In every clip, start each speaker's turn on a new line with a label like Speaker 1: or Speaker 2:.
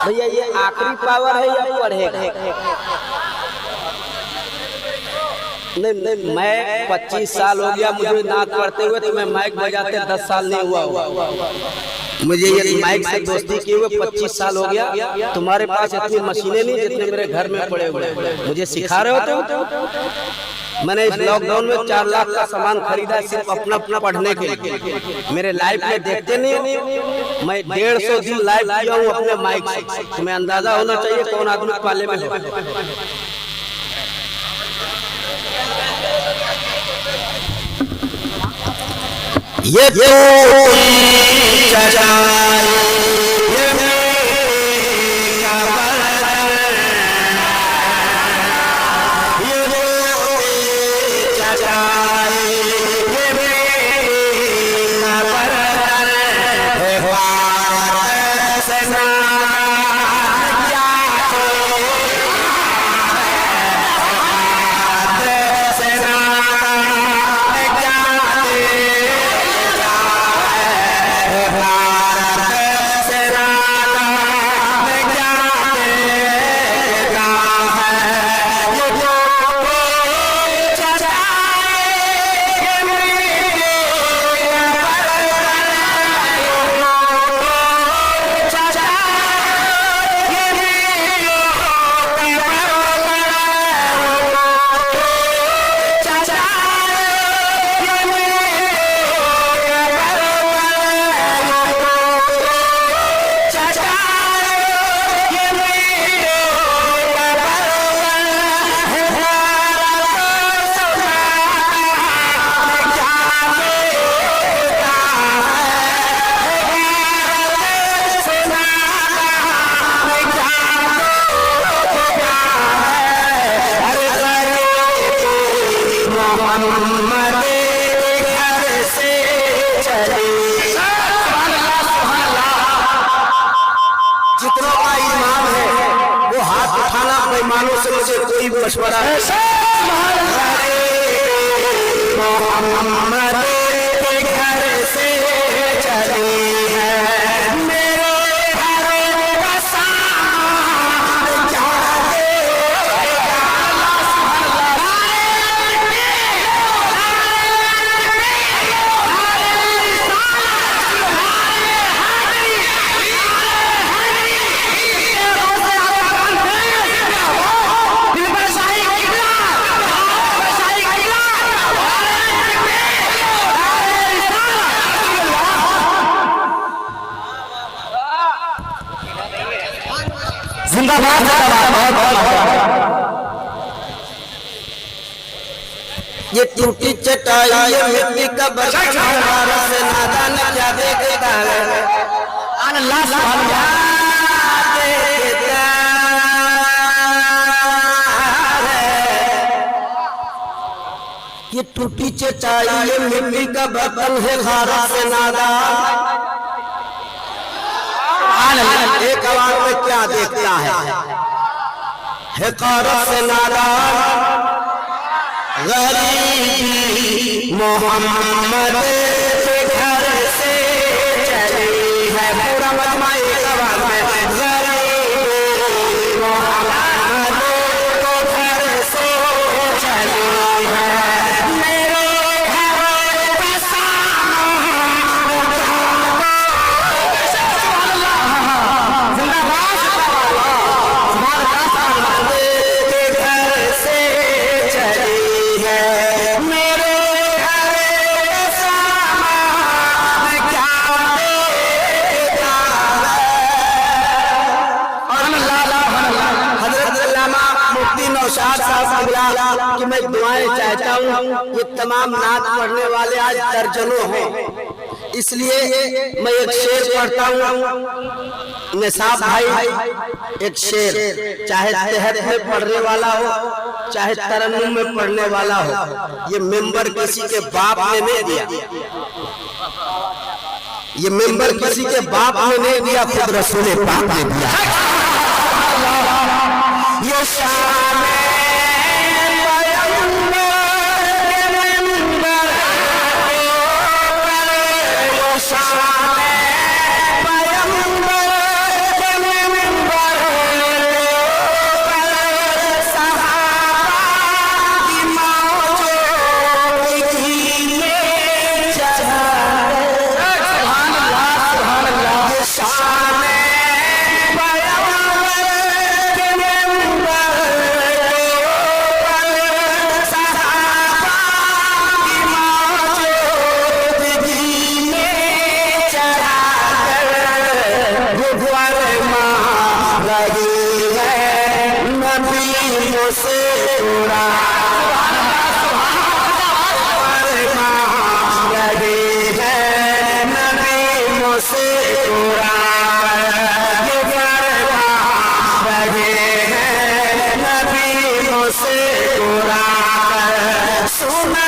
Speaker 1: भैया ये आखिरी पावर है या पढ़ेगा? नहीं नहीं, मैं 25 साल हो गया मुझे नाच पढ़ते हुए, तो मैं माइक बजाते 10 साल नहीं हुआ। मुझे ये माइक से दोस्ती किए हुए 25 साल हो गया। तुम्हारे पास इतनी मशीनें नहीं जितने मेरे घर में पड़े हुए, मुझे सिखा रहे होते। मैंने इस लॉकडाउन में 4 लाख का सामान खरीदा सिर्फ अपना पढ़ने के लिए। मेरे लाइफ में देखते नहीं, मैं 150 दिन लाइव किया हूँ अपने माइक से। तुम्हें अंदाजा होना चाहिए कौन आदमी पाले में है। ये बेईमानों से मुझे कोई मशवरा है। मोहम्मद के घर से चली है मेरे घर का सामान क्या जिंदाबाद ये टूटी चटाई ये मिट्टी का बर्तन हमारा से नादान क्या देखता है अल्लाह सुभान ये टूटी चटाई ये मिट्टी का बर्तन है हमारा से नादान एक आवाज में क्या देखता है कारत से नादान गरीबी मोहम्मद के घर से चली है पूरा मजमा एक आवाज में गरीबी मोहम्मद के घर से चली है मेरे घर का कि मैं दुआएं चाहता हूँ। ये तमाम नात पढ़ने वाले आज दर्जनों हैं, इसलिए मैं एक शेर पढ़ता हूँ। निसाब भाई एक शेर, चाहे तहत में पढ़ने वाला हो चाहे तरन्नुम में पढ़ने वाला हो, ये मेंबर किसी के बाप ने नहीं दिया, ये मेंबर किसी के बाप ने नहीं दिया, खुद रसूल पाक ने दिया। ये शान पैगंबर मुस्कुरा रहे हैं नबी मुस्कुरा रहे हैं नबी मुस्कुरा सुना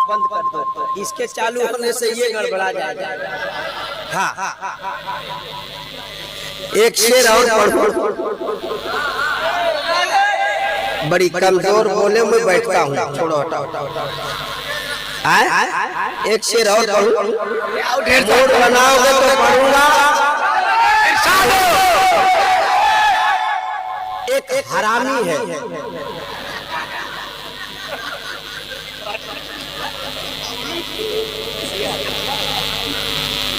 Speaker 1: बंद कर दो, इसके चालू होने से ये गड़बड़ा जाएगा। हाँ, एक शेर और पढ़ो। बड़ी कमजोर बोले मैं बैठता हूँ, छोड़ो हटाओ। एक शेर और पढ़ो, मूड बनाओगे तो पढ़ूंगा। एक हरामी है,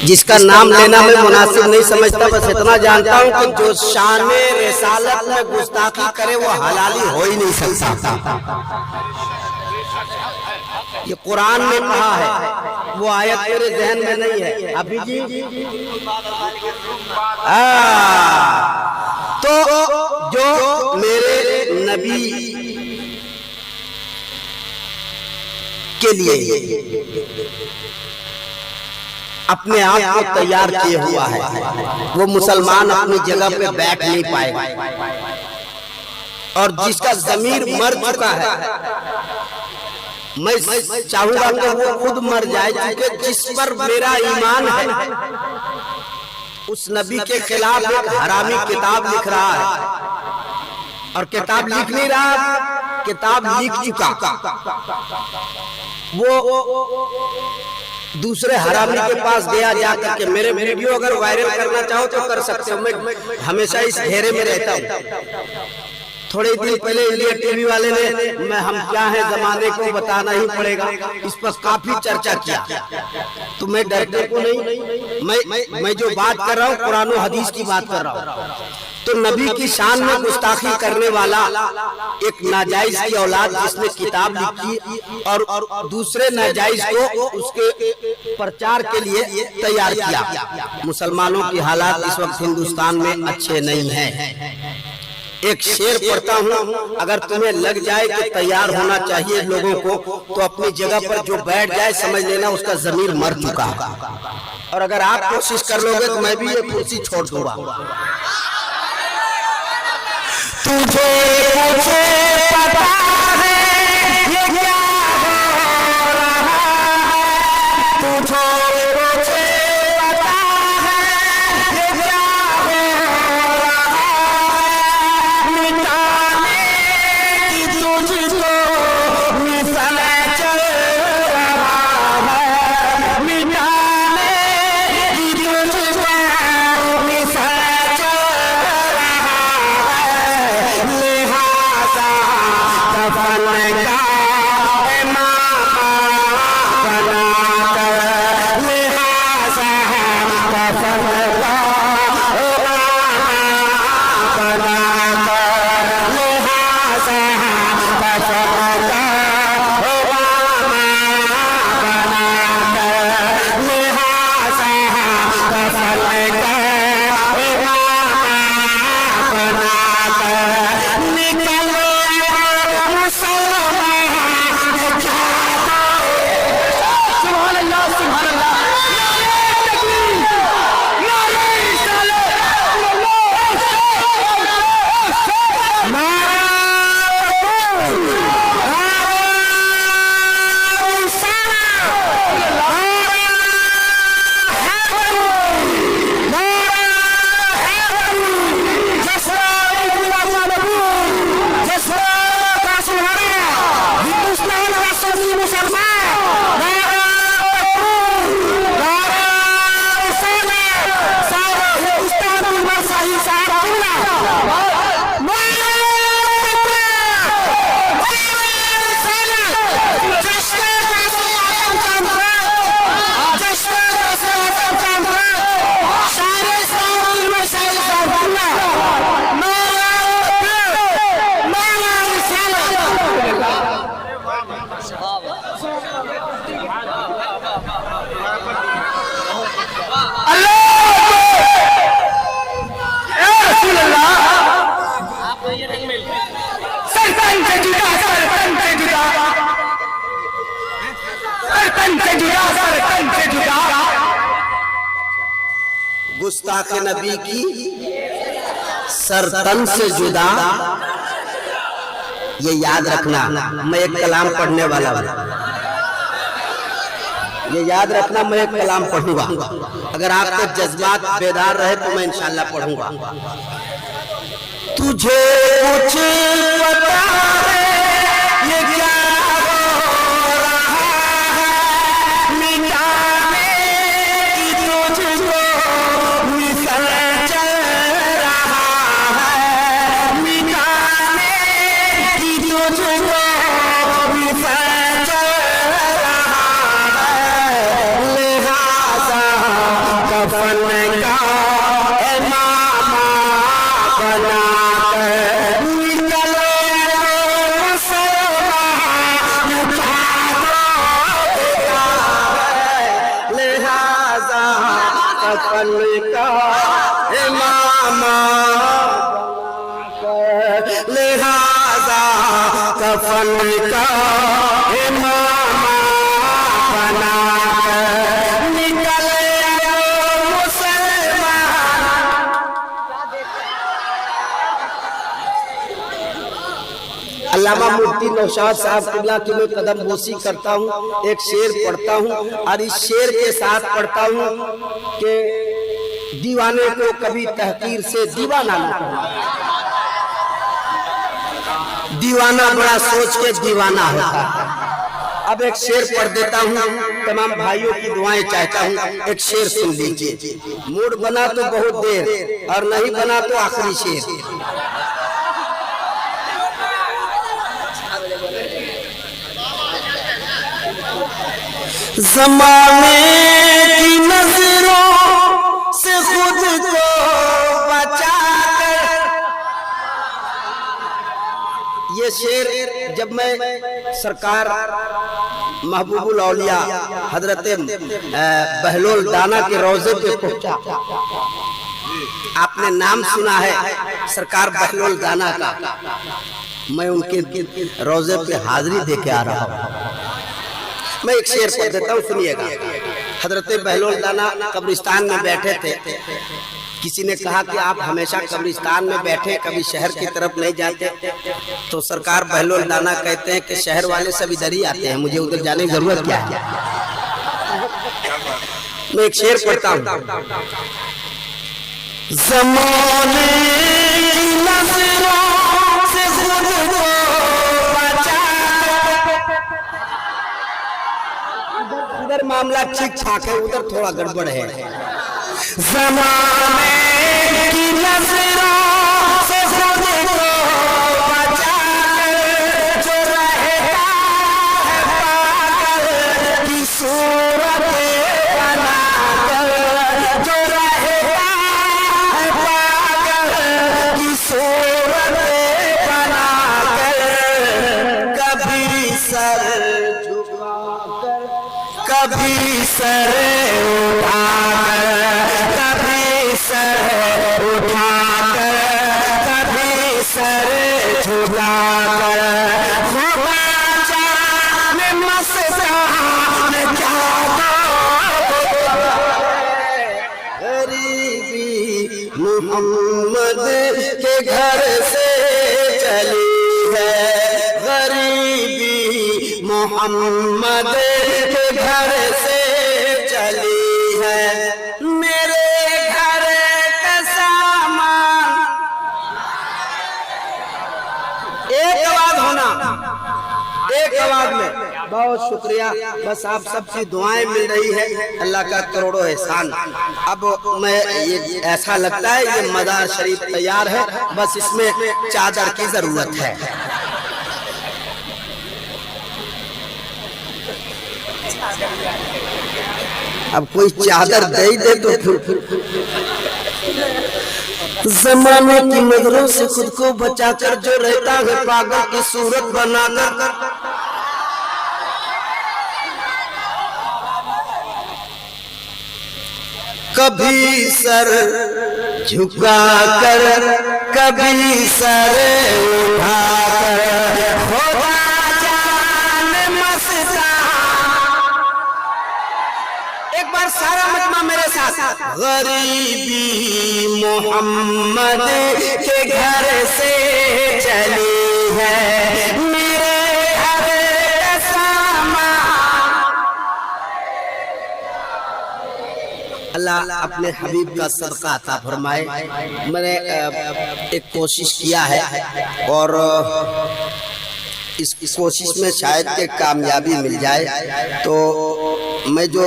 Speaker 1: जिसका नाम लेना मैं मुनासिब नहीं समझता, बस इतना जानता हूं कि जो शाने रिसालत में गुस्ताखी करे वो हलाली हो ही नहीं सकता। ये कुरान ने कहा है, वो आयत मेरे जहन में नहीं है अभी जी। तो जो मेरे नबी के लिए अपने आप को तैयार किए हुआ है, वो मुसलमान अपनी जगह पे बैठ नहीं पाएगा। और जिसका ज़मीर मर चुका है, मैं चाहूंगा कि वो खुद मर जाए, क्योंकि जिस पर मेरा ईमान है उस नबी के खिलाफ एक हरामी किताब लिख रहा है। और किताब लिख नहीं रहा, किताब लिख चुका। वो दूसरे हरामी के पास गया जाकर के, मेरे वीडियो अगर वायरल करना चाहो तो कर सकते हो, मैं हमेशा इस घेरे में रहता हूँ। थोड़े दिन पहले इंडिया टीवी वाले ने मैं हम क्या है जमाने को बताना ही पड़ेगा, इस पर काफी चर्चा किया। तो मैं डरने को नहीं, मैं जो बात कर रहा हूँ कुरान और हदीस की बात कर रहा हूँ। तो नबी की शान में गुस्ताखी करने वाला एक नाजायज की औलाद जिसने किताब लिखी और दूसरे नाजायज को उसके प्रचार के लिए तैयार किया। मुसलमानों की हालात इस वक्त हिंदुस्तान में अच्छे नहीं हैं। एक शेर पढ़ता हूँ, अगर तुम्हें लग जाए कि तैयार होना चाहिए लोगों को, तो अपनी जगह पर जो बैठ जाए समझ लेना उसका ज़मीर मर चुका है। और अगर आप कोशिश कर लोगे तो मैं भी ये कुर्सी छोड़ दूंगा। तुझे मुझे पता है ये क्या हो रहा है, तुझे मुझे पता है ये क्या हो रहा है, मिटाने की तुझको मिसल चल रहा है, मिटाने की तुझको मिसल चल रहा है, लिहाजा
Speaker 2: से जुदा, सर तन से जुदा, सर तन से जुदा, सर तन से जुदा।
Speaker 1: गुस्ताख नबी की सर तन से जुदा, ये याद रखना। मैं एक कलाम पढ़ने वाला हूं, ये याद रखना। मैं एक कलाम पढ़ूंगा, अगर आपके जज्बात बेदार रहे तो मैं इंशाल्लाह पढ़ूंगा। तुझे कुछ पता है ये क्या हो रहा है, मिटाने की तुझको मिसल चल रहा है, मिटाने की तुझको मिसल चल रहा है। लिहाजा कफन का मामा बना कफन का मामा, लिहाजा कफन का मामा बना निकले मुसलमान। अल्लामा मुफ्ती नौशाद साहब किबला की मैं कदम बोसी करता हूँ, एक शेर पढ़ता हूँ और इस शेर के साथ पढ़ता हूँ कि दीवाने को कभी तहकीर से दीवाना ना करना। दीवाना बड़ा सोच के दीवाना होता है। अब एक शेर पढ़ देता हूँ, तमाम भाइयों की दुआएं चाहता हूँ। एक शेर सुन लीजिए। मूड बना तो बहुत देर और नहीं बना तो आखिरी शेर। ज़माने की नजरों से खुद को बचाकर, ये शेर जब मैं सरकार महबूबुल औलिया हजरत बहलोल दाना के रोजे पे पहुंचा, आपने नाम सुना है सरकार बहलोल दाना का, मैं उनके रोजे पे हाजिरी दे के आ रहा हूँ। मैं एक शेर पढ़ देता हूँ, सुनिएगा। हजरत बहलोल दाना कब्रिस्तान में बैठे थे। किसी ने कहा कि आप हमेशा कब्रिस्तान में बैठे, कभी शहर की तरफ नहीं जाते। तो सरकार बहलोल दाना कहते हैं कि शहर वाले सब इधर ही आते हैं, मुझे उधर जाने की जरूरत क्या है। मैं एक शेर पढ़ता हूँ। ज़माने की नज़रों से खुद को उधर मामला ठीक ठाक है, उधर थोड़ा गड़बड़ है। ज़माने की नज़रों से खुद को बचाकर जो रहता है पागल की सूरत बनाकर, जो रहता है पागल की सूरत बनाकर, कभी सर कभी सर उठाकर, कभी सर उठाकर, कभी सर झुकाकर, खुदा जाने मस्तान क्या गरीबी मोहम्मद के घर से चली है, गरीबी मोहम्मद घर से चली है। मेरे घर का सामान, एक आवाज होना, एक आवाज में। बहुत शुक्रिया, बस आप सबकी दुआएं मिल रही है, अल्लाह का करोड़ों एहसान। अब मैं ये ऐसा लगता है ये मज़ार शरीफ तैयार है, बस इसमें चादर की जरूरत है। अब कोई चादर दे दे तो फिर ज़माने की नजरों से खुद को बचाकर जो रहता है पागल की सूरत बनाकर, कभी सर झुका कर कभी सर उठा कर खुदा जान मस्ता। एक बार सारा मजमा मेरे साथ। गरीबी मोहम्मद के घर से चली है, मेरे घर का सामान। अल्लाह अपने हबीब का सदका अता फरमाए। मैंने एक कोशिश किया है और इस कोशिश में शायद के कामयाबी मिल जाए। तो मैं जो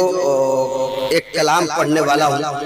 Speaker 1: एक कलाम पढ़ने वाला हूँ